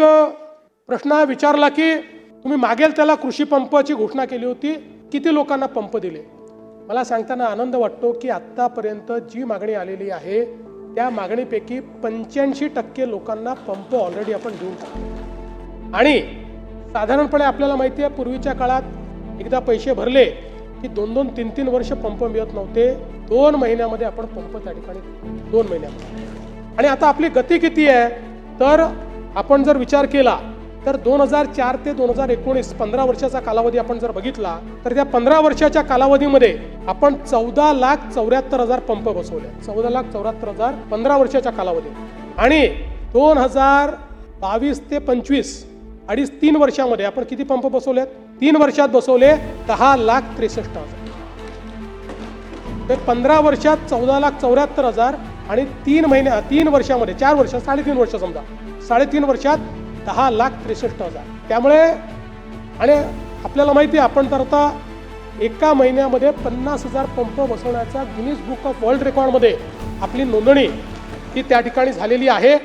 एक प्रश्न विचारला की तुम्ही मागेल त्याला कृषी पंपाची घोषणा केली होती, किती लोकांना पंप दिले? मला सांगताना आनंद वाटतो की आत्तापर्यंत जी मागणी आलेली आहे त्या मागणीपैकी 85% लोकांना पंप ऑलरेडी आपण देऊन टाकले। आणि साधारणपणे आपल्याला माहिती आहे पूर्वीच्या काळात एकदा पैसे भरले की 2-2, 3-3 वर्ष पंप मिळत नव्हते। 2 महिन्यामध्ये आपण पंप त्या ठिकाणी 2 महिन्यामध्ये। आणि आता आपली गती किती आहे तर आपण जर विचार केला तर 2004 ते 2019 15 वर्षाचा कालावधी आपण जर बघितला तर त्या 15 वर्षाच्या कालावधीमध्ये आपण 14,74,000 पंप बसवले। 14,74,000 15 वर्षाच्या कालावधीत। आणि 2022 ते 25 3 वर्षामध्ये आपण किती पंप बसवलेत? 3 वर्षात बसवले 10,63,000। तर 15 वर्षात 14,74,000 आणि 3 वर्षामध्ये 4 वर्ष 3.5 वर्ष समजा 3.5 वर्षात 10,63,000। त्यामुळे आणि आपल्याला माहिती आहे आपण तर आता एका महिन्यामध्ये 50,000 पंप बसवण्याचा गिनीज बुक ऑफ वर्ल्ड रेकॉर्डमध्ये आपली नोंदणी ही त्या ठिकाणी झालेली आहे।